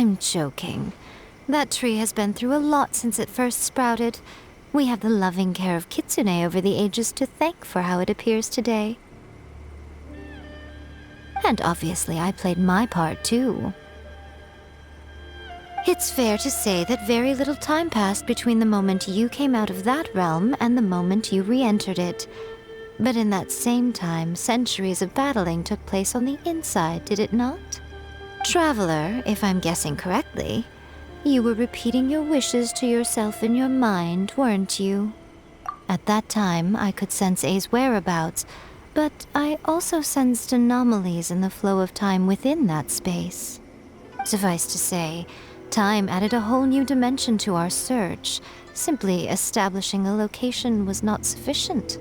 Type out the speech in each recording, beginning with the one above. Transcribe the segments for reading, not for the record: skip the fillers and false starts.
I'm joking. That tree has been through a lot since it first sprouted. We have the loving care of Kitsune over the ages to thank for how it appears today. And obviously I played my part too. It's fair to say that very little time passed between the moment you came out of that realm and the moment you re-entered it. But in that same time, centuries of battling took place on the inside, did it not? Traveler, if I'm guessing correctly, you were repeating your wishes to yourself in your mind, weren't you? At that time, I could sense A's whereabouts, but I also sensed anomalies in the flow of time within that space. Suffice to say, time added a whole new dimension to our search. Simply establishing a location was not sufficient.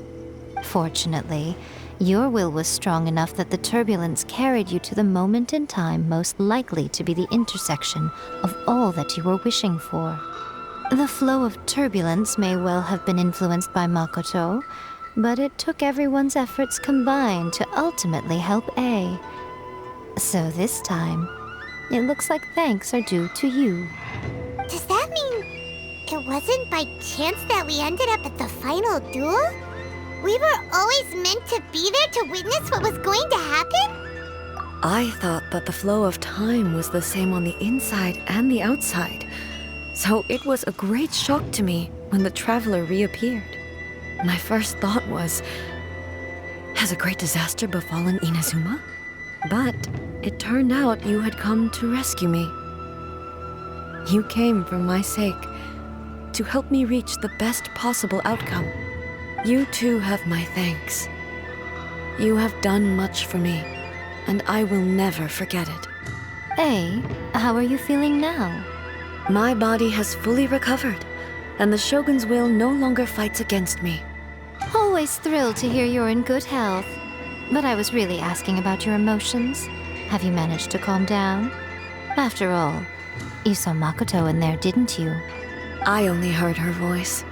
Fortunately, your will was strong enough that the turbulence carried you to the moment in time most likely to be the intersection of all that you were wishing for. The flow of turbulence may well have been influenced by Makoto, but it took everyone's efforts combined to ultimately help A. So this time, it looks like thanks are due to you. Does that mean it wasn't by chance that we ended up at the final duel? We were always meant to be there to witness what was going to happen? I thought that the flow of time was the same on the inside and the outside, so it was a great shock to me when the traveler reappeared. My first thought was, has a great disaster befallen Inazuma? But it turned out you had come to rescue me. You came for my sake, to help me reach the best possible outcome. You too have my thanks. You have done much for me, and I will never forget it. A, how are you feeling now? My body has fully recovered, and the Shogun's will no longer fights against me. Always thrilled to hear you're in good health. But I was really asking about your emotions. Have you managed to calm down? After all, you saw Makoto in there, didn't you? I only heard her voice.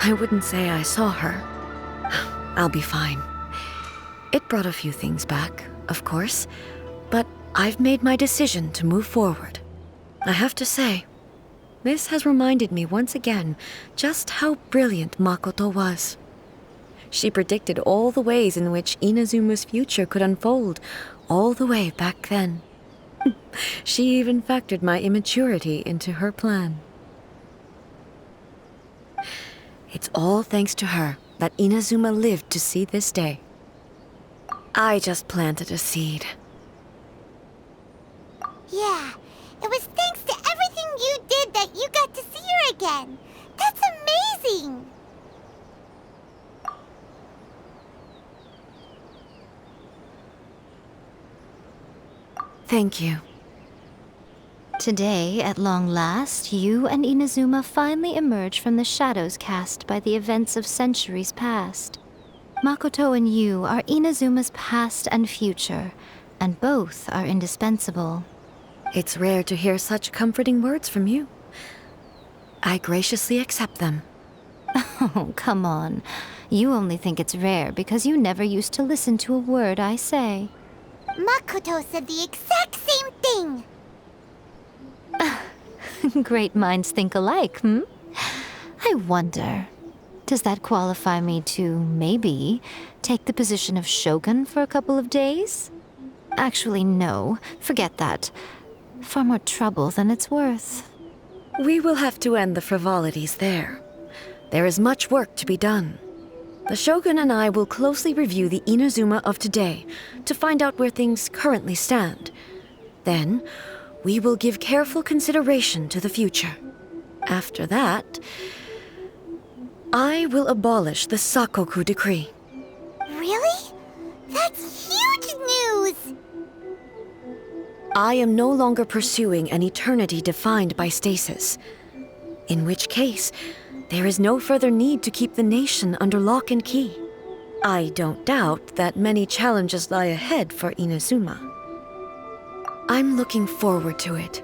I wouldn't say I saw her. I'll be fine. It brought a few things back, of course, but I've made my decision to move forward. I have to say, this has reminded me once again just how brilliant Makoto was. She predicted all the ways in which Inazuma's future could unfold, all the way back then. She even factored my immaturity into her plan. It's all thanks to her that Inazuma lived to see this day. I just planted a seed. Yeah, it was thanks to everything you did that you got to see her again. That's amazing! Thank you. Today, at long last, you and Inazuma finally emerge from the shadows cast by the events of centuries past. Makoto and you are Inazuma's past and future, and both are indispensable. It's rare to hear such comforting words from you. I graciously accept them. Oh, come on. You only think it's rare because you never used to listen to a word I say. Makoto said the exact same thing! Great minds think alike, hmm? I wonder, does that qualify me to, maybe, take the position of Shogun for a couple of days? Actually, no. Forget that. Far more trouble than it's worth. We will have to end the frivolities there. There is much work to be done. The Shogun and I will closely review the Inazuma of today to find out where things currently stand. Then, we will give careful consideration to the future. After that, I will abolish the Sakoku decree. Really? That's huge news! I am no longer pursuing an eternity defined by stasis. In which case, there is no further need to keep the nation under lock and key. I don't doubt that many challenges lie ahead for Inazuma. I'm looking forward to it.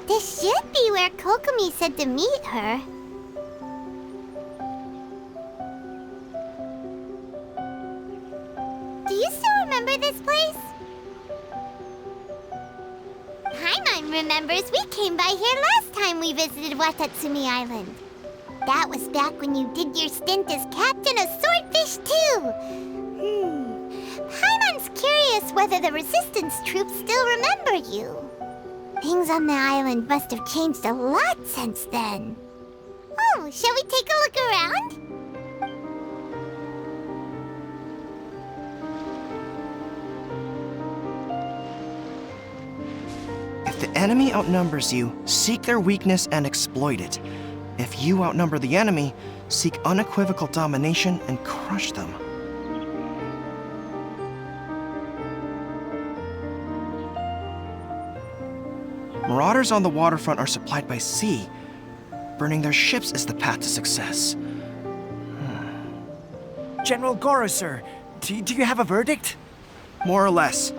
This should be where Kokomi said to meet her. Do you still remember this place? Paimon remembers we came by here last time we visited Watatsumi Island. That was back when you did your stint as captain of Swordfish too. Paimon's curious whether the resistance troops still remember you. Things on the island must have changed a lot since then. Oh, shall we take a look around? If the enemy outnumbers you, seek their weakness and exploit it. If you outnumber the enemy, seek unequivocal domination and crush them. Marauders on the waterfront are supplied by sea. Burning their ships is the path to success. General Goro, sir, do you have a verdict? More or less.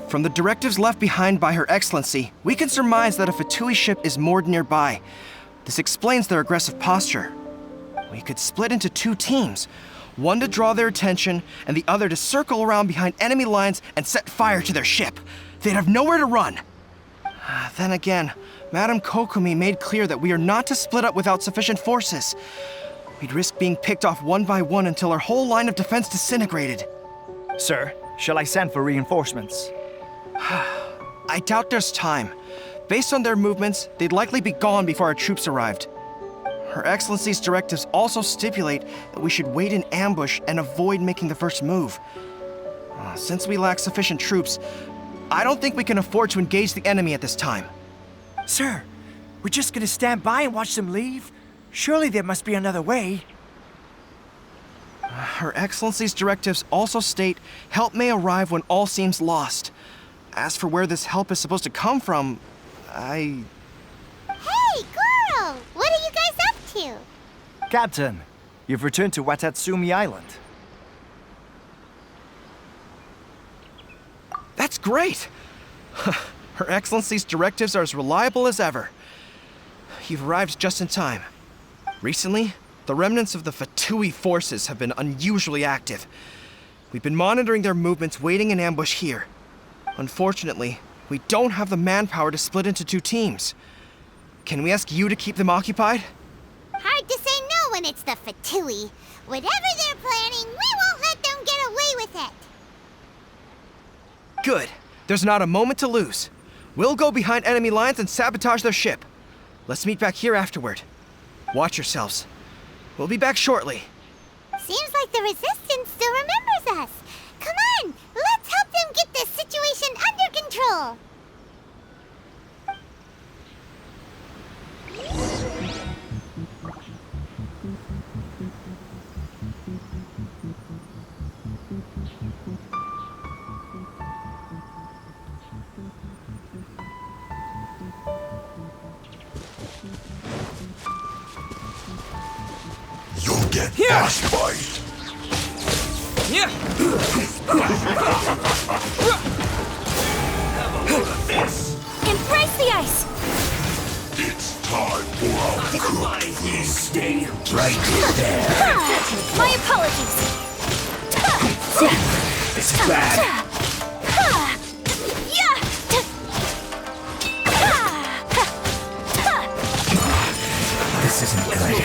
From the directives left behind by Her Excellency, we can surmise that a Fatui ship is moored nearby. This explains their aggressive posture. We could split into two teams, one to draw their attention and the other to circle around behind enemy lines and set fire to their ship. They'd have nowhere to run. Then again, Madame Kokomi made clear that we are not to split up without sufficient forces. We'd risk being picked off one by one until our whole line of defense disintegrated. Sir, shall I send for reinforcements? I doubt there's time. Based on their movements, they'd likely be gone before our troops arrived. Her Excellency's directives also stipulate that we should wait in ambush and avoid making the first move. Since we lack sufficient troops, I don't think we can afford to engage the enemy at this time. Sir, we're just gonna stand by and watch them leave? Surely there must be another way. Her Excellency's directives also state help may arrive when all seems lost. As for where this help is supposed to come from, Hey, Goro! What are you guys up to? Captain, you've returned to Watatsumi Island. That's great! Her Excellency's directives are as reliable as ever. You've arrived just in time. Recently, the remnants of the Fatui forces have been unusually active. We've been monitoring their movements, waiting in ambush here. Unfortunately, we don't have the manpower to split into 2 teams. Can we ask you to keep them occupied? Hard to say no when it's the Fatui. Whatever they're planning, we won't let them get away with it. Good. There's not a moment to lose. We'll go behind enemy lines and sabotage their ship. Let's meet back here afterward. Watch yourselves. We'll be back shortly. Seems like the Resistance still remembers us. Come on, let's help them get this situation under control. You'll get frostbite. Embrace the ice! It's time for our cooked food. Stay right there. My apologies! It's bad. This isn't good.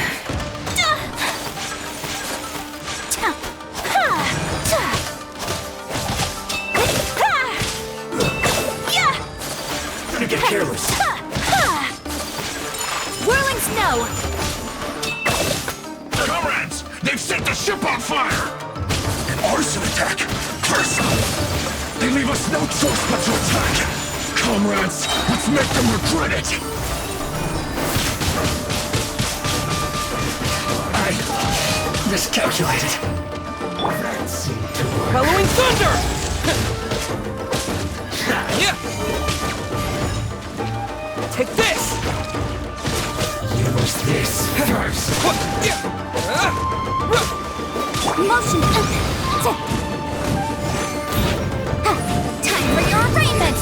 Gonna get careless. Whirling snow! Comrades, they've set the ship on fire. An arson attack. Curse them. They leave us no choice but to attack. Comrades, let's make them regret it. I miscalculated. That seemed to work. Halloween thunder! Take this! Use this first. Motion! Time for your arraignment!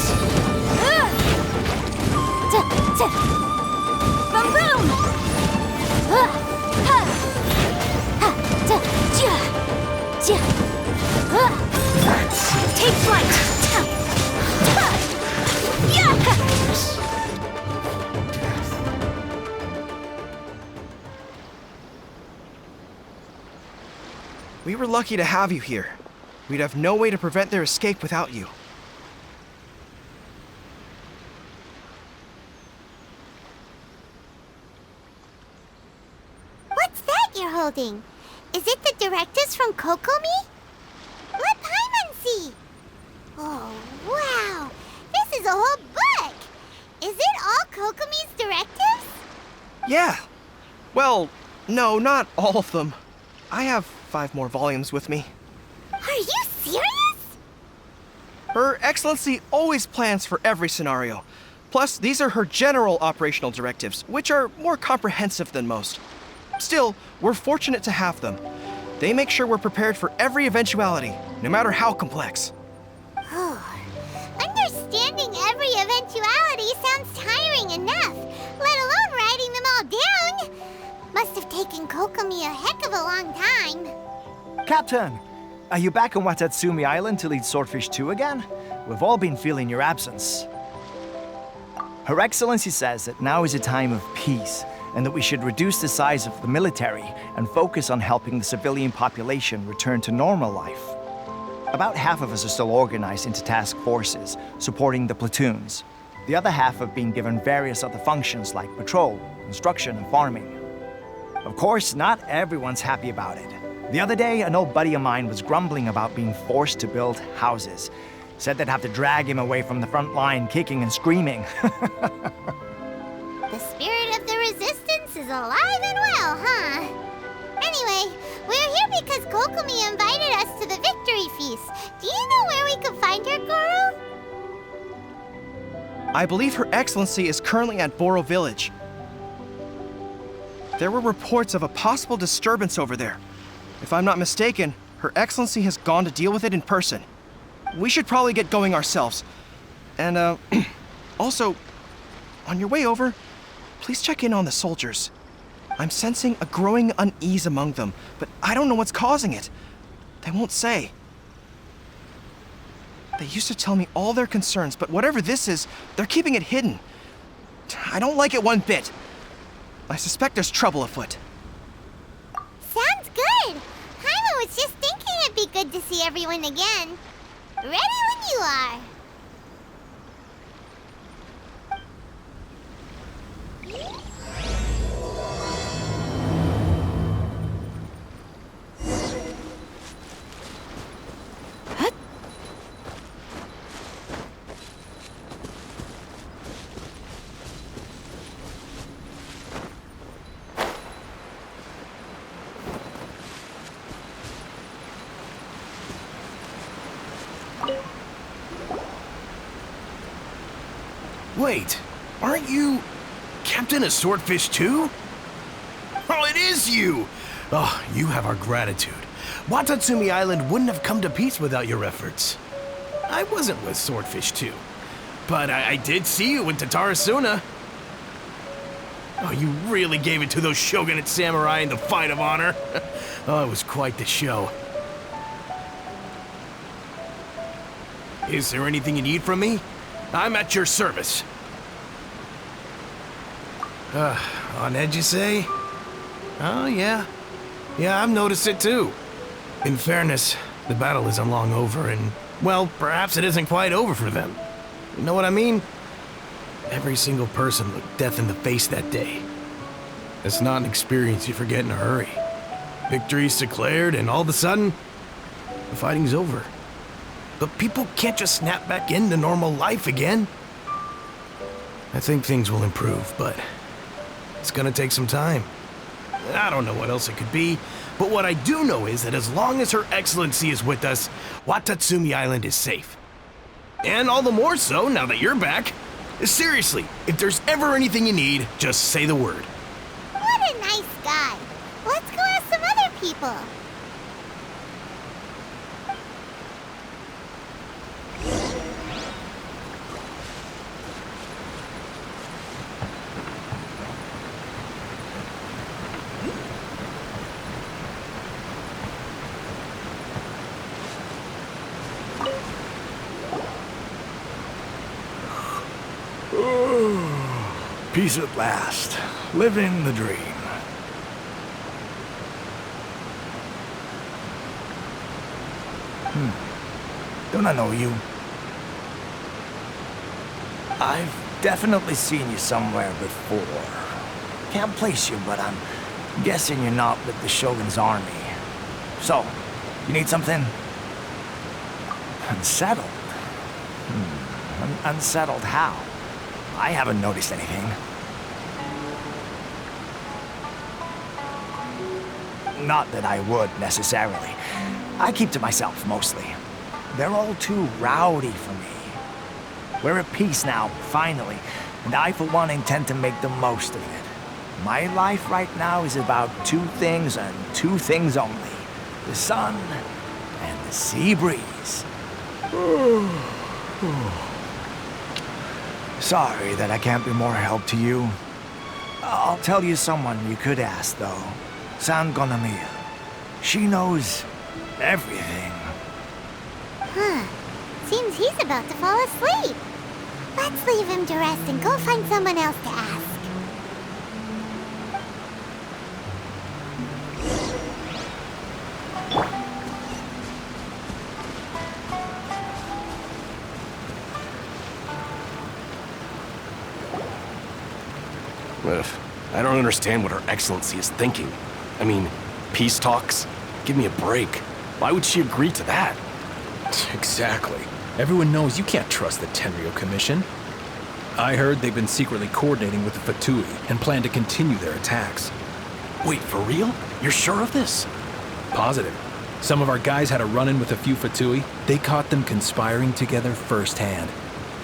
Boom boom! Take flight! We were lucky to have you here. We'd have no way to prevent their escape without you. What's that you're holding? Is it the directives from Kokomi? Let Paimon see. Oh, wow. This is a whole book. Is it all Kokomi's directives? Yeah. Well, no, not all of them. I have 5 more volumes with me. Are you serious? Her Excellency always plans for every scenario. Plus, these are her general operational directives, which are more comprehensive than most. Still, we're fortunate to have them. They make sure we're prepared for every eventuality, no matter how complex. Understanding every eventuality sounds tiring enough, let alone writing them all down. Must have taken Kokomi a heck of a long time. Captain, are you back on Watatsumi Island to lead Swordfish 2 again? We've all been feeling your absence. Her Excellency says that now is a time of peace, and that we should reduce the size of the military and focus on helping the civilian population return to normal life. About half of us are still organized into task forces, supporting the platoons. The other half have been given various other functions like patrol, construction, and farming. Of course, not everyone's happy about it. The other day, an old buddy of mine was grumbling about being forced to build houses. Said they'd have to drag him away from the front line, kicking and screaming. The spirit of the Resistance is alive and well, huh? Anyway, we're here because Kokomi invited us to the Victory Feast. Do you know where we could find her, Goro? I believe Her Excellency is currently at Boro Village. There were reports of a possible disturbance over there. If I'm not mistaken, Her Excellency has gone to deal with it in person. We should probably get going ourselves. And, also, on your way over, please check in on the soldiers. I'm sensing a growing unease among them, but I don't know what's causing it. They won't say. They used to tell me all their concerns, but whatever this is, they're keeping it hidden. I don't like it one bit. I suspect there's trouble afoot. Sounds good. Hyma was just thinking it'd be good to see everyone again. Ready when you are. Wait, aren't you Captain of Swordfish too? Oh, it is you! Oh, you have our gratitude. Watatsumi Island wouldn't have come to peace without your efforts. I wasn't with Swordfish 2, but I did see you in Tatarasuna. Oh, you really gave it to those shogunate samurai in the fight of honor. Oh, it was quite the show. Is there anything you need from me? I'm at your service. On edge, you say? Oh, yeah. Yeah, I've noticed it too. In fairness, the battle isn't long over, and, well, perhaps it isn't quite over for them. You know what I mean? Every single person looked death in the face that day. It's not an experience you forget in a hurry. Victory's declared, and all of a sudden, the fighting's over. But people can't just snap back into normal life again. I think things will improve, but it's gonna take some time. I don't know what else it could be, but what I do know is that as long as Her Excellency is with us, Watatsumi Island is safe. And all the more so now that you're back. Seriously, if there's ever anything you need, just say the word. What a nice guy. Let's go ask some other people. Peace at last. Living the dream. Don't I know you? I've definitely seen you somewhere before. Can't place you, but I'm guessing you're not with the Shogun's army. So, you need something? Unsettled? Unsettled how? I haven't noticed anything. Not that I would, necessarily. I keep to myself, mostly. They're all too rowdy for me. We're at peace now, finally, and I, for one, intend to make the most of it. My life right now is about two things and two things only. The sun and the sea breeze. Sorry that I can't be more help to you. I'll tell you someone you could ask, though. San Gonamiya. She knows everything. Seems he's about to fall asleep. Let's leave him to rest and go find someone else to ask. I don't understand what Her Excellency is thinking. I mean, peace talks? Give me a break. Why would she agree to that? Exactly. Everyone knows you can't trust the Tenryo Commission. I heard they've been secretly coordinating with the Fatui and plan to continue their attacks. Wait, for real? You're sure of this? Positive. Some of our guys had a run-in with a few Fatui. They caught them conspiring together firsthand.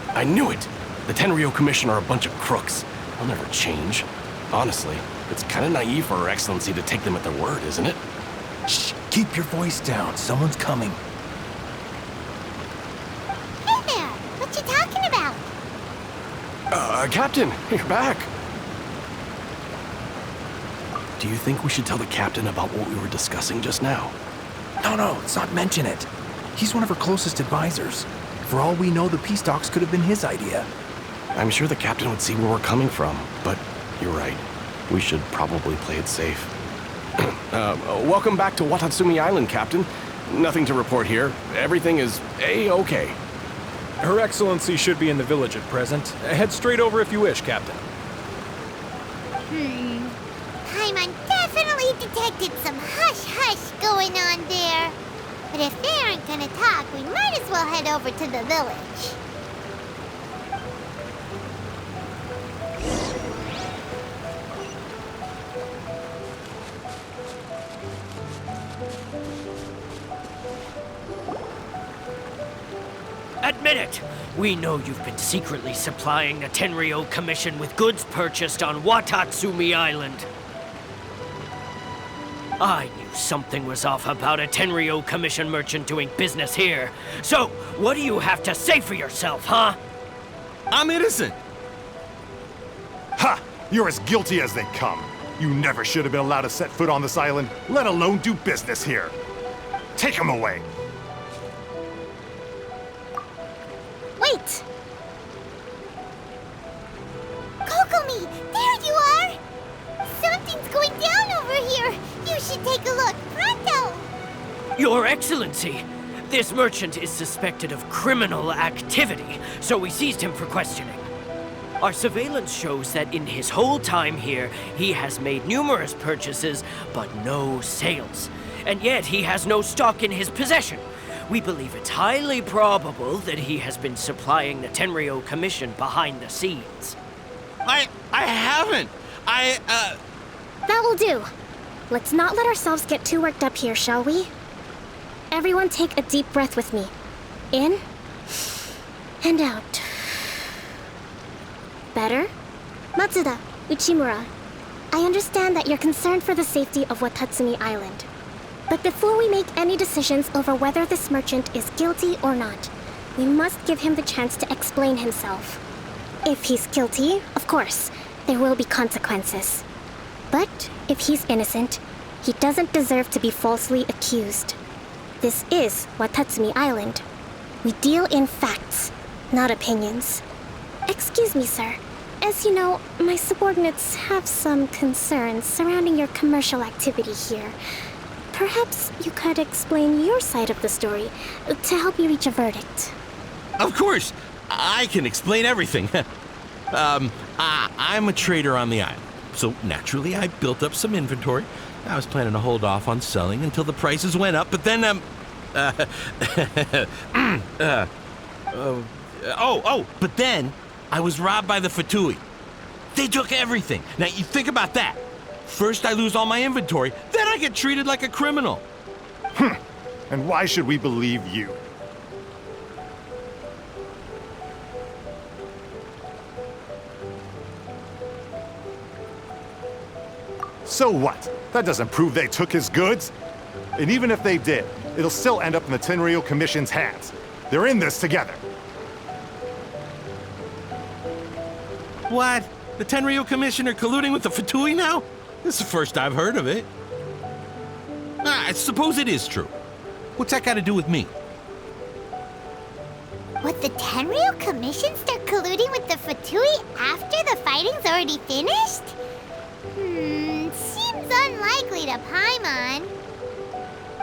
I knew it! The Tenryo Commission are a bunch of crooks. They'll never change. Honestly, it's kind of naive for Her Excellency to take them at their word, isn't it? Shh! Keep your voice down. Someone's coming. Captain, you're back. Do you think we should tell the captain about what we were discussing just now? No, let's not mention it. He's one of her closest advisors. For all we know, the peace talks could have been his idea. I'm sure the captain would see where we're coming from, but you're right. We should probably play it safe. Welcome back to Watatsumi Island, Captain. Nothing to report here. Everything is A-okay. Her Excellency should be in the village at present. Head straight over if you wish, Captain. Paimon definitely detected some hush-hush going on there. But if they aren't gonna talk, we might as well head over to the village. Admit it! We know you've been secretly supplying the Tenryou Commission with goods purchased on Watatsumi Island. I knew something was off about a Tenryou Commission merchant doing business here. So, what do you have to say for yourself, huh? I'm innocent! Ha! You're as guilty as they come. You never should have been allowed to set foot on this island, let alone do business here. Take him away! Wait! Kokomi, there you are! Something's going down over here! You should take a look, pronto! Your Excellency! This merchant is suspected of criminal activity, so we seized him for questioning. Our surveillance shows that in his whole time here, he has made numerous purchases, but no sales. And yet he has no stock in his possession. We believe it's highly probable that he has been supplying the Tenryou Commission behind the scenes. I haven't! That will do. Let's not let ourselves get too worked up here, shall we? Everyone take a deep breath with me. In and out. Better? Matsuda, Uchimura, I understand that you're concerned for the safety of Watatsumi Island. But before we make any decisions over whether this merchant is guilty or not, we must give him the chance to explain himself. If he's guilty, of course, there will be consequences. But if he's innocent, he doesn't deserve to be falsely accused. This is Watatsumi Island. We deal in facts, not opinions. Excuse me, sir. As you know, my subordinates have some concerns surrounding your commercial activity here. Perhaps you could explain your side of the story to help me reach a verdict. Of course! I can explain everything. I'm a trader on the island, so naturally I built up some inventory. I was planning to hold off on selling until the prices went up, but then, but then I was robbed by the Fatui. They took everything. Now, you think about that. First I lose all my inventory, then I get treated like a criminal. And why should we believe you? So what? That doesn't prove they took his goods. And even if they did, it'll still end up in the Tenryou Commission's hands. They're in this together. What? The Tenryou Commission are colluding with the Fatui now? This is the first I've heard of it. I suppose it is true. What's that got to do with me? Would the Tenryou Commission start colluding with the Fatui after the fighting's already finished? Seems unlikely to Paimon.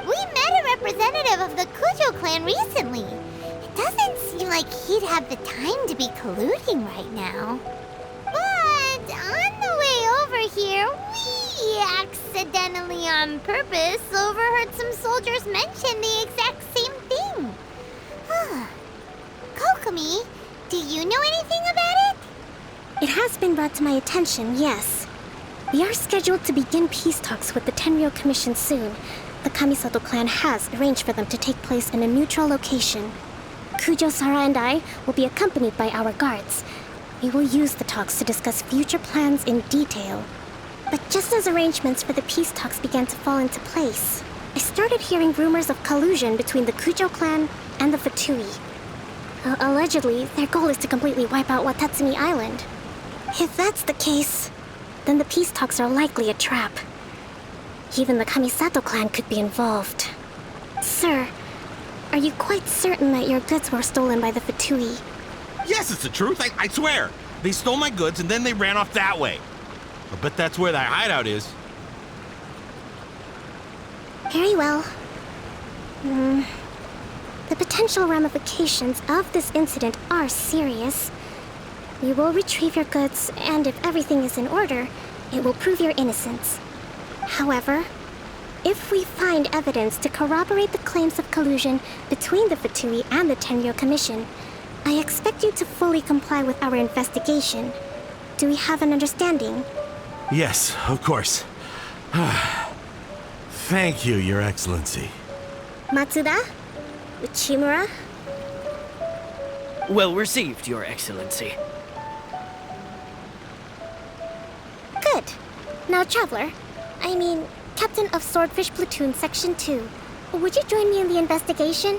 We met a representative of the Kujo clan recently. It doesn't seem like he'd have the time to be colluding right now. But on the way over here, we accidentally on purpose overheard some soldiers mention the exact same thing. Kokomi, do you know anything about it? It has been brought to my attention, yes. We are scheduled to begin peace talks with the Tenryou Commission soon. The Kamisato clan has arranged for them to take place in a neutral location. Kujo-Sara and I will be accompanied by our guards. We will use the talks to discuss future plans in detail. But just as arrangements for the peace talks began to fall into place, I started hearing rumors of collusion between the Kujo clan and the Fatui. Allegedly, their goal is to completely wipe out Watatsumi Island. If that's the case, then the peace talks are likely a trap. Even the Kamisato clan could be involved. Sir, are you quite certain that your goods were stolen by the Fatui? Yes, it's the truth. I swear. They stole my goods and then they ran off that way. I bet that's where that hideout is. Very well. The potential ramifications of this incident are serious. We will retrieve your goods, and if everything is in order, it will prove your innocence. However, if we find evidence to corroborate the claims of collusion between the Fatui and the Tenryo Commission, I expect you to fully comply with our investigation. Do we have an understanding? Yes, of course. Thank you, Your Excellency. Matsuda? Uchimura? Well received, Your Excellency. Good. Now, Traveler, Captain of Swordfish Platoon Section 2, would you join me in the investigation?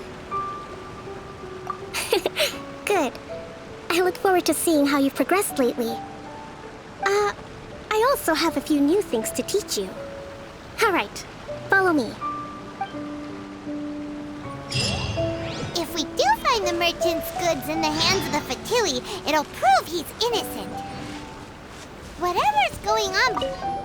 Good. I look forward to seeing how you've progressed lately. I also have a few new things to teach you. Alright, follow me. If we do find the merchant's goods in the hands of the Fatui, it'll prove he's innocent. Whatever's going on...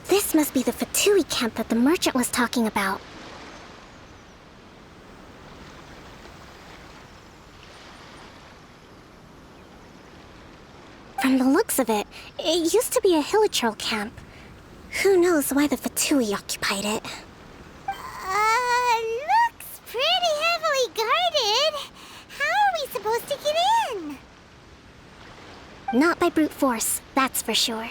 This must be the Fatui camp that the merchant was talking about. From the looks of it, it used to be a Hilichurl camp. Who knows why the Fatui occupied it? Looks pretty heavily guarded. How are we supposed to get in? Not by brute force, that's for sure.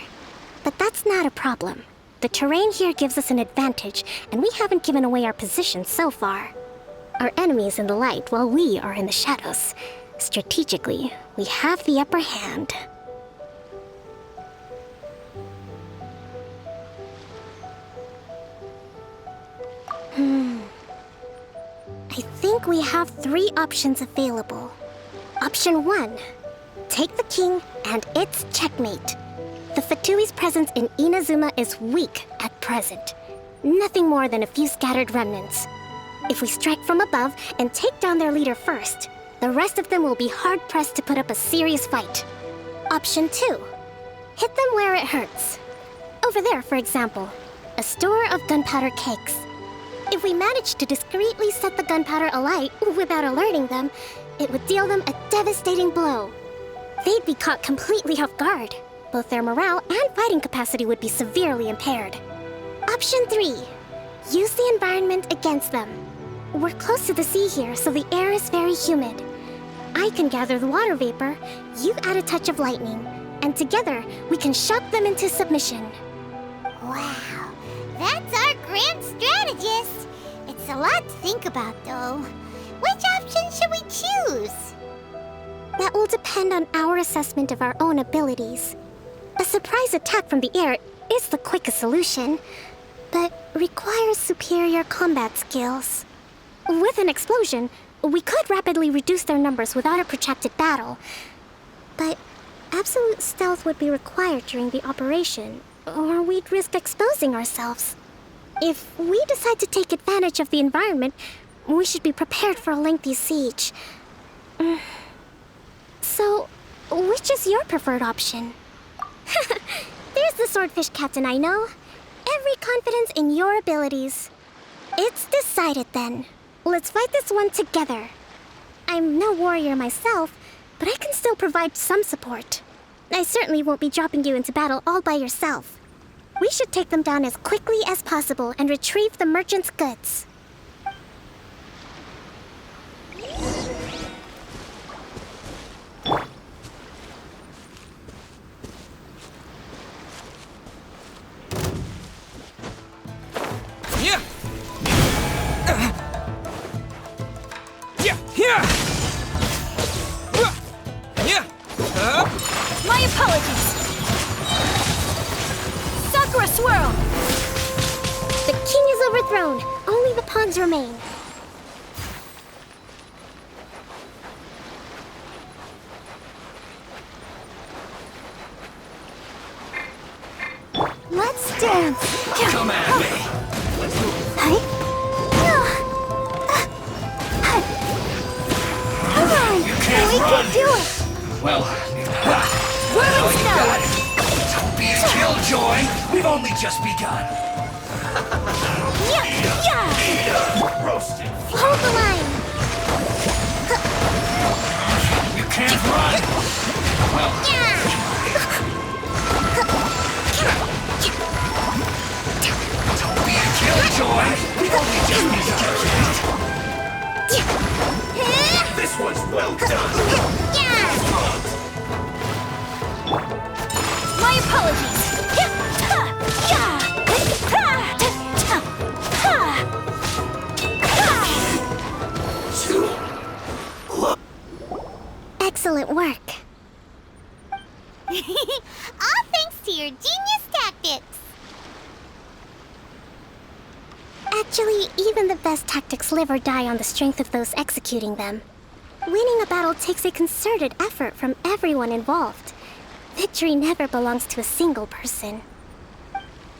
But that's not a problem. The terrain here gives us an advantage, and we haven't given away our position so far. Our enemy is in the light while we are in the shadows. Strategically, we have the upper hand. I think we have 3 options available. Option 1. Take the king, and it's checkmate. The Fatui's presence in Inazuma is weak at present. Nothing more than a few scattered remnants. If we strike from above and take down their leader first, the rest of them will be hard-pressed to put up a serious fight. Option 2. Hit them where it hurts. Over there, for example, a store of gunpowder cakes. If we manage to discreetly set the gunpowder alight without alerting them, it would deal them a devastating blow. They'd be caught completely off guard. Both their morale and fighting capacity would be severely impaired. Option 3. Use the environment against them. We're close to the sea here, so the air is very humid. I can gather the water vapor, you add a touch of lightning, and together we can shock them into submission. Wow, that's our grand strategist. It's a lot to think about, though. Which option should we choose? That will depend on our assessment of our own abilities. A surprise attack from the air is the quickest solution, but requires superior combat skills. With an explosion, we could rapidly reduce their numbers without a protracted battle. But absolute stealth would be required during the operation, or we'd risk exposing ourselves. If we decide to take advantage of the environment, we should be prepared for a lengthy siege. So, which is your preferred option? There's the swordfish captain I know. Every confidence in your abilities. It's decided then. Let's fight this one together. I'm no warrior myself, but I can still provide some support. I certainly won't be dropping you into battle all by yourself. We should take them down as quickly as possible and retrieve the merchant's goods. Yeah! Yeah! Yeah! Yeah! My apologies! Sakura Swirl! The king is overthrown. Only the pawns remain. Let's dance! Come at me! Come on! You can't We run! can do it! Well, Whirling snow! don't be a killjoy! We've only just begun. Yeah! Roasted. Hold the line! You can't run! Well, don't be a killjoy! We've only just begun. This one's well done! My apologies! Excellent work. All thanks to your genius tactics. Actually, even the best tactics live or die on the strength of those executing them. Winning a battle takes a concerted effort from everyone involved. Victory never belongs to a single person.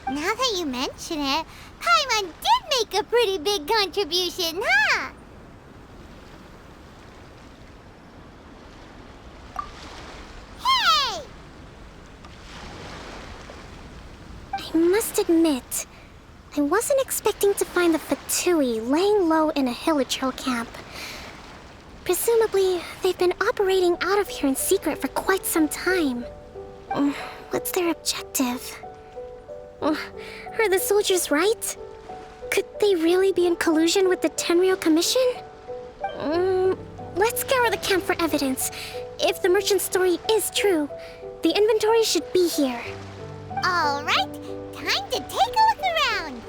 Now that you mention it, Paimon did make a pretty big contribution, huh? Hey! I must admit, I wasn't expecting to find the Fatui laying low in a Hilichurl camp. Presumably, they've been operating out of here in secret for quite some time. What's their objective? Are the soldiers right? Could they really be in collusion with the Tenryou Commission? Let's scour the camp for evidence. If the merchant's story is true, the inventory should be here. All right, time to take a look around.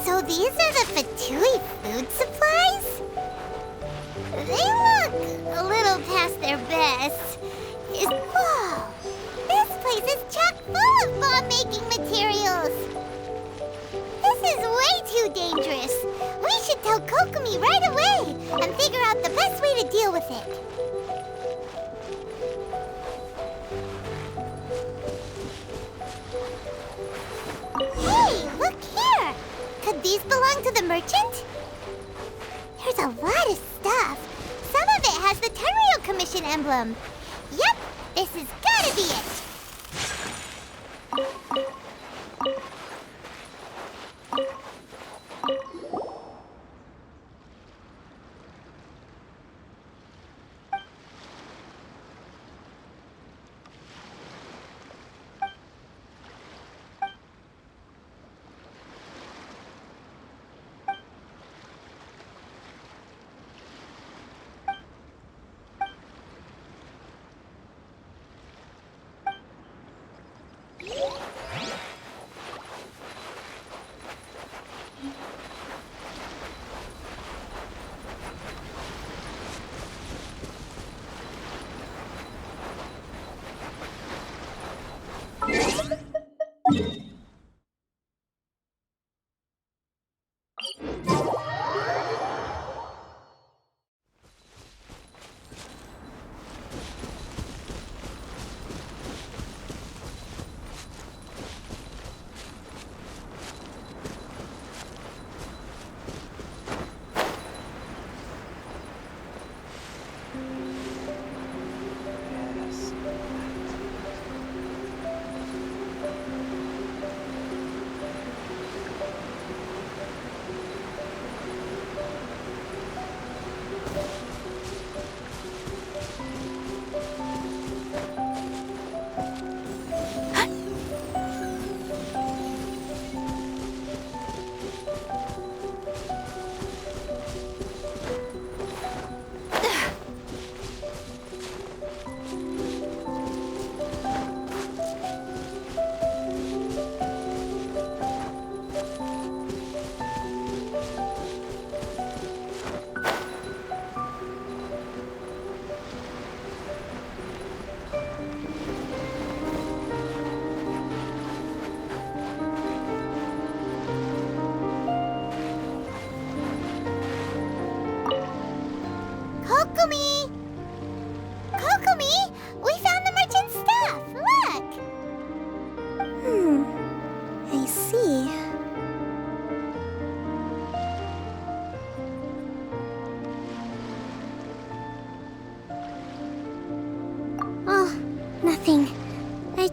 So these are the Fatui food supplies? They look a little past their best. Whoa! This place is chock full of bomb-making materials. This is way too dangerous. We should tell Kokomi right away and figure out the best way to deal with it. Hey, look here! Could these belong to the merchant? There's a lot of stuff. Some of it has the Tenryou Commission emblem. Yep, this has gotta be it.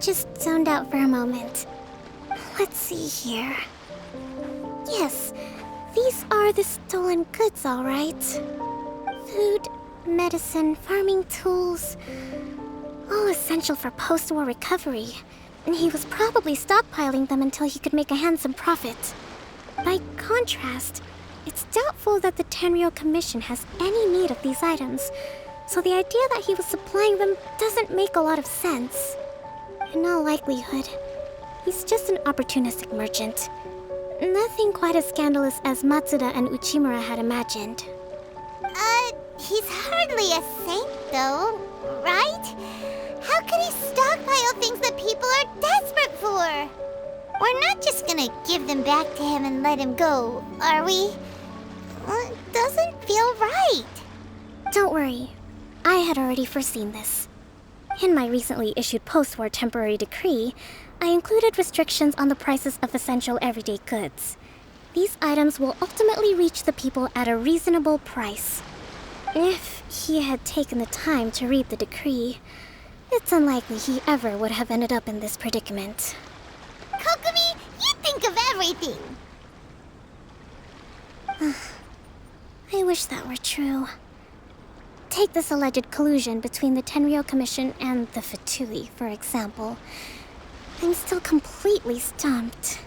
just zoned out for a moment. Let's see here. Yes, these are the stolen goods, all right. Food, medicine, farming tools, all essential for post-war recovery. And he was probably stockpiling them until he could make a handsome profit. By contrast, it's doubtful that the Tenryou Commission has any need of these items, so the idea that he was supplying them doesn't make a lot of sense. In all likelihood, he's just an opportunistic merchant. Nothing quite as scandalous as Matsuda and Uchimura had imagined. He's hardly a saint, though, right? How could he stockpile things that people are desperate for? We're not just gonna give them back to him and let him go, are we? It doesn't feel right. Don't worry, I had already foreseen this. In my recently issued post-war temporary decree, I included restrictions on the prices of essential everyday goods. These items will ultimately reach the people at a reasonable price. If he had taken the time to read the decree, it's unlikely he ever would have ended up in this predicament. Kokomi, you think of everything! I wish that were true. Take this alleged collusion between the Tenryou Commission and the Fatui, for example. I'm still completely stumped.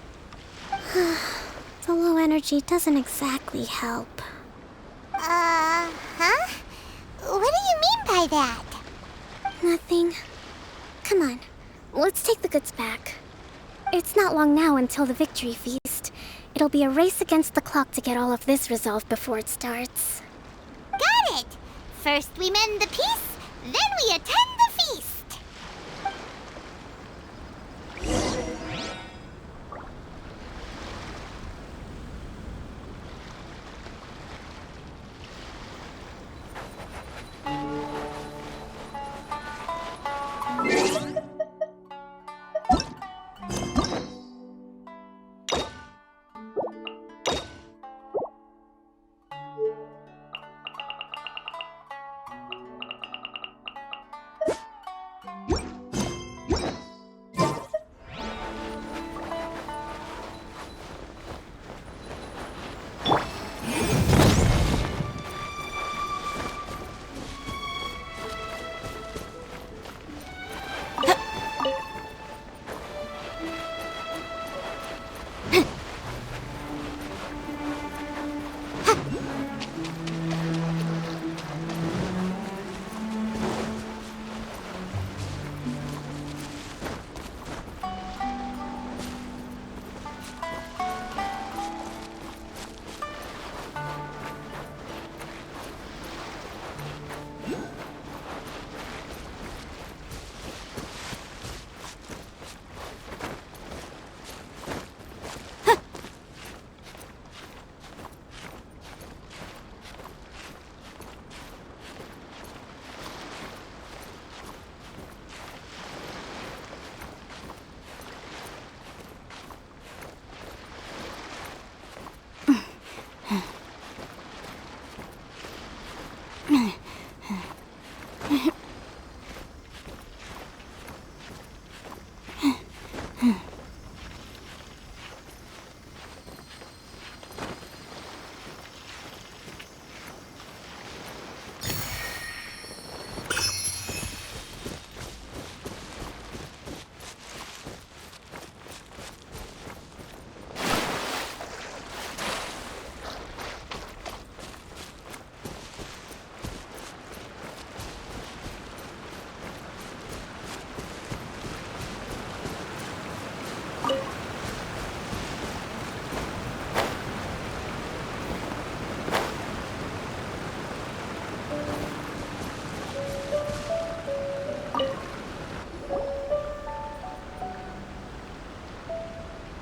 The low energy doesn't exactly help. Huh? What do you mean by that? Nothing. Come on, let's take the goods back. It's not long now until the victory feast. It'll be a race against the clock to get all of this resolved before it starts. Got it! First we mend the peace, then we attend the feast!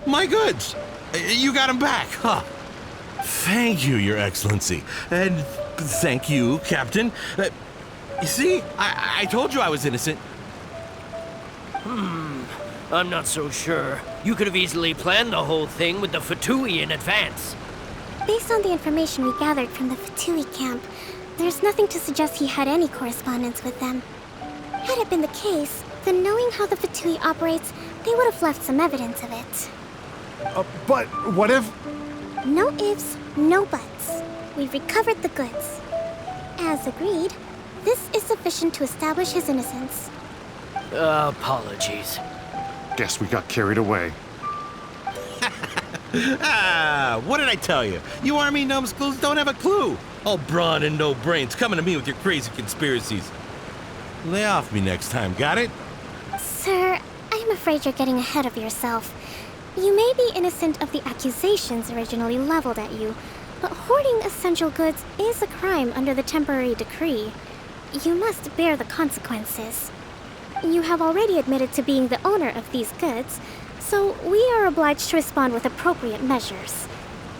My goods! You got them back, huh? Thank you, Your Excellency. And thank you, Captain. You see, I told you I was innocent. I'm not so sure. You could have easily planned the whole thing with the Fatui in advance. Based on the information we gathered from the Fatui camp, there's nothing to suggest he had any correspondence with them. Had it been the case, then knowing how the Fatui operates, they would have left some evidence of it. But what if... No ifs, no buts. We've recovered the goods. As agreed, this is sufficient to establish his innocence. Apologies. Guess we got carried away. What did I tell you? You army numbskulls don't have a clue. All brawn and no brains coming to me with your crazy conspiracies. Lay off me next time, got it? Sir, I'm afraid you're getting ahead of yourself. You may be innocent of the accusations originally leveled at you, but hoarding essential goods is a crime under the temporary decree. You must bear the consequences. You have already admitted to being the owner of these goods, so we are obliged to respond with appropriate measures.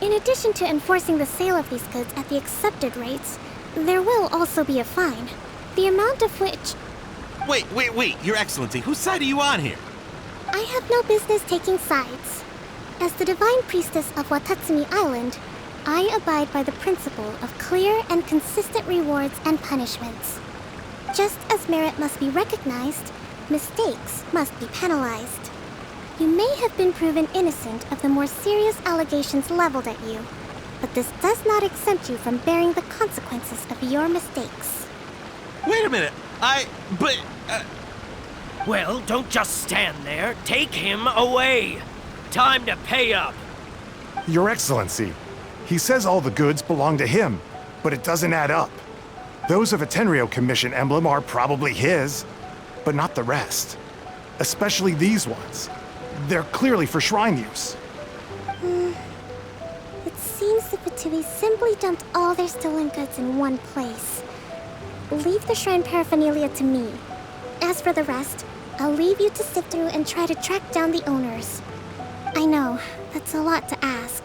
In addition to enforcing the sale of these goods at the accepted rates, there will also be a fine, the amount of which... Wait, Your Excellency, whose side are you on here? I have no business taking sides. As the Divine Priestess of Watatsumi Island, I abide by the principle of clear and consistent rewards and punishments. Just as merit must be recognized, mistakes must be penalized. You may have been proven innocent of the more serious allegations leveled at you, but this does not exempt you from bearing the consequences of your mistakes. Wait a minute, Well, don't just stand there. Take him away. Time to pay up. Your Excellency, he says all the goods belong to him, but it doesn't add up. Those of a Tenryo Commission emblem are probably his, but not the rest. Especially these ones. They're clearly for shrine use. It seems the Fatui simply dumped all their stolen goods in one place. Leave the shrine paraphernalia to me. As for the rest, I'll leave you to sift through and try to track down the owners. I know, that's a lot to ask.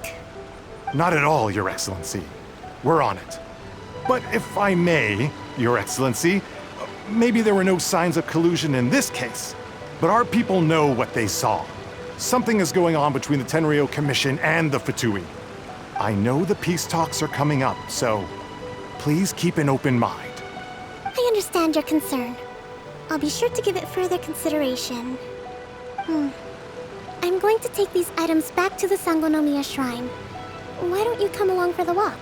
Not at all, Your Excellency. We're on it. But if I may, Your Excellency, maybe there were no signs of collusion in this case, but our people know what they saw. Something is going on between the Tenryo Commission and the Fatui. I know the peace talks are coming up, so please keep an open mind. I understand your concern. I'll be sure to give it further consideration. I'm going to take these items back to the Sangonomiya Shrine. Why don't you come along for the walk?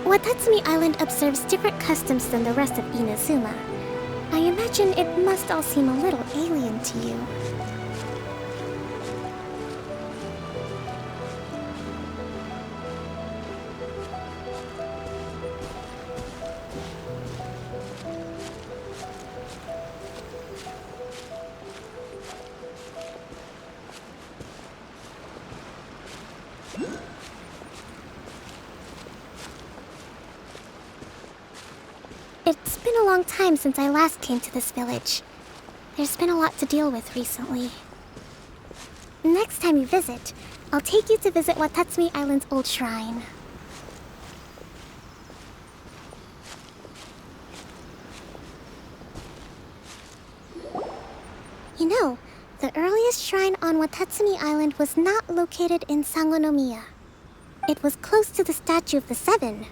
Watatsumi Island observes different customs than the rest of Inazuma. I imagine it must all seem a little alien to you. It's been a long time since I last came to this village. There's been a lot to deal with recently. Next time you visit, I'll take you to visit Watatsumi Island's old shrine. You know, the earliest shrine on Watatsumi Island was not located in Sangonomiya. It was close to the Statue of the Seven.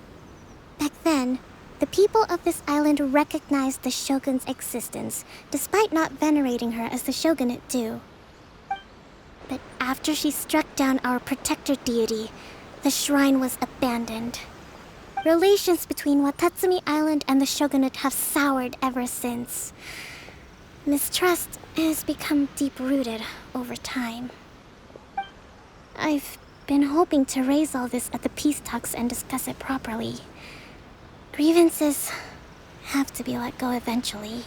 Back then, the people of this island recognized the shogun's existence, despite not venerating her as the shogunate do. But after she struck down our protector deity, the shrine was abandoned. Relations between Watatsumi Island and the shogunate have soured ever since. Mistrust has become deep-rooted over time. I've been hoping to raise all this at the peace talks and discuss it properly. Grievances have to be let go eventually.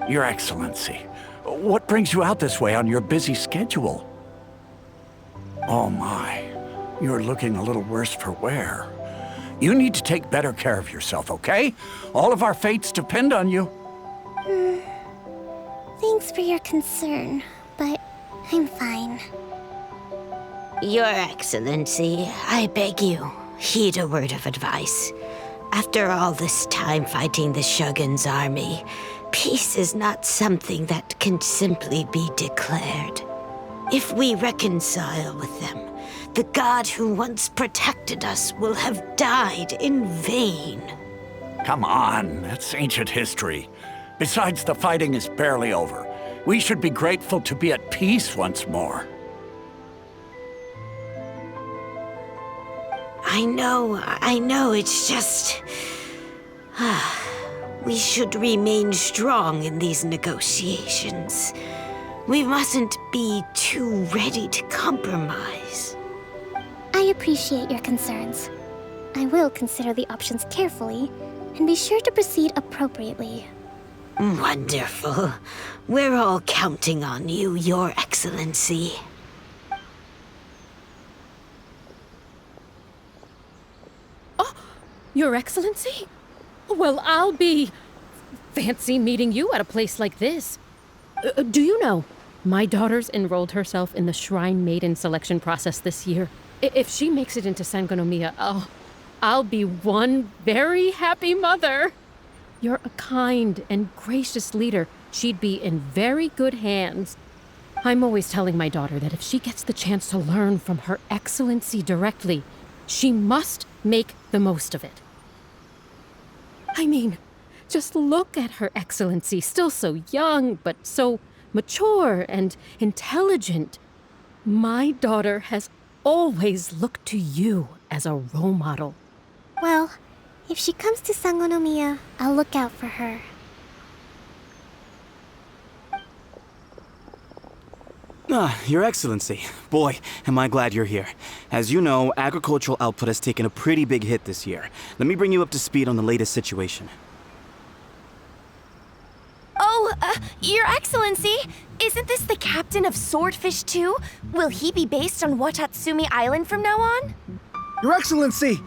Your Excellency, what brings you out this way on your busy schedule? Oh my, you're looking a little worse for wear. You need to take better care of yourself, okay? All of our fates depend on you. Thanks for your concern, but I'm fine. Your Excellency, I beg you, heed a word of advice. After all this time fighting the Shogun's army, peace is not something that can simply be declared. If we reconcile with them, The god who once protected us will have died in vain. Come on, that's ancient history. Besides, the fighting is barely over. We should be grateful to be at peace once more. I know, it's just... We should remain strong in these negotiations. We mustn't be too ready to compromise. I appreciate your concerns. I will consider the options carefully and be sure to proceed appropriately. Wonderful. We're all counting on you, Your Excellency. Your Excellency? Well, I'll be... fancy meeting you at a place like this. Do you know, my daughter's enrolled herself in the Shrine Maiden selection process this year. If she makes it into Sangonomiya, I'll be one very happy mother. You're a kind and gracious leader. She'd be in very good hands. I'm always telling my daughter that if she gets the chance to learn from Her Excellency directly, she must make the most of it. I mean, just look at Her Excellency, still so young, but so mature and intelligent. My daughter has always looked to you as a role model. Well, if she comes to Sangonomiya, I'll look out for her. Your Excellency. Boy, am I glad you're here. As you know, agricultural output has taken a pretty big hit this year. Let me bring you up to speed on the latest situation. Oh, Your Excellency, isn't this the captain of Swordfish 2? Will he be based on Watatsumi Island from now on? Your Excellency!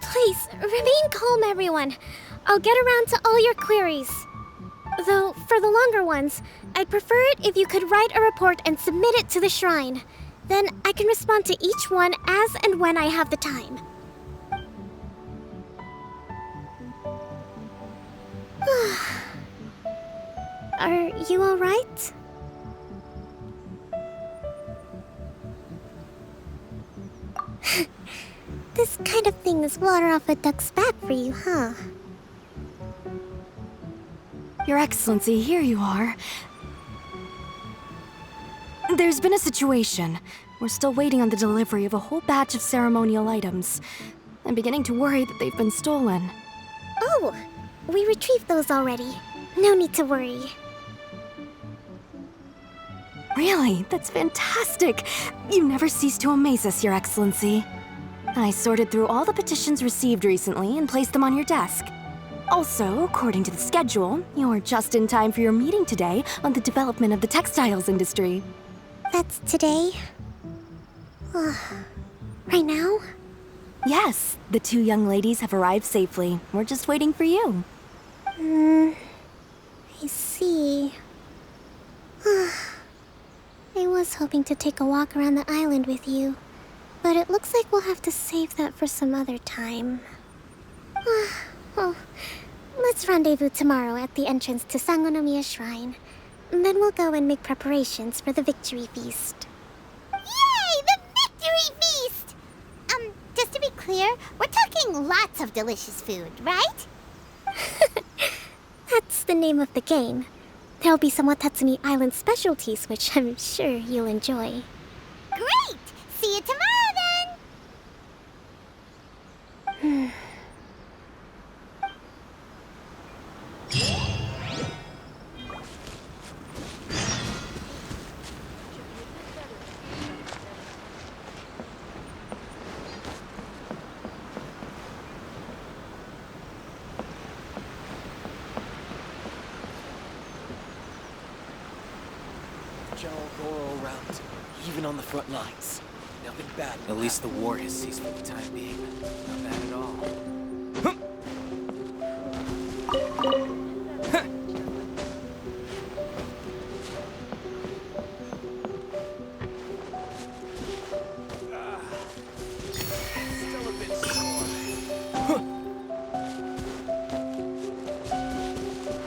Please, remain calm, everyone. I'll get around to all your queries. Though, for the longer ones, I'd prefer it if you could write a report and submit it to the shrine. Then I can respond to each one as and when I have the time. Are you alright? This kind of thing is water off a duck's back for you, huh? Your Excellency, here you are. There's been a situation. We're still waiting on the delivery of a whole batch of ceremonial items. I'm beginning to worry that they've been stolen. Oh, we retrieved those already. No need to worry. Really? That's fantastic! You never cease to amaze us, Your Excellency. I sorted through all the petitions received recently and placed them on your desk. Also, according to the schedule, you're just in time for your meeting today on the development of the textiles industry. That's today? Right now? Yes, the two young ladies have arrived safely. We're just waiting for you. I see. I was hoping to take a walk around the island with you, but it looks like we'll have to save that for some other time. Well, let's rendezvous tomorrow at the entrance to Sangonomiya Shrine. Then we'll go and make preparations for the victory feast. Yay! The victory feast! Just to be clear, we're talking lots of delicious food, right? That's the name of the game. There'll be some Watatsumi Island specialties, which I'm sure you'll enjoy. Great! See you tomorrow, then! Even on the front lines. Nothing bad. At least the war has ceased for the time being. Not bad at all. Still a bit sore.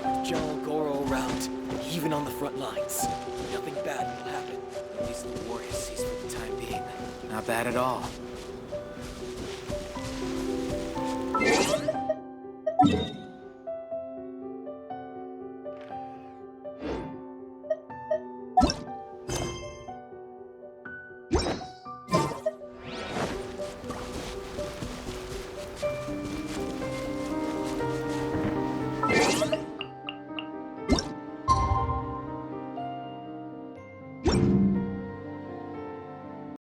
With General Goro around, even on the front lines, nothing bad will happen. At least The war has ceased for the time being. Not bad at all. You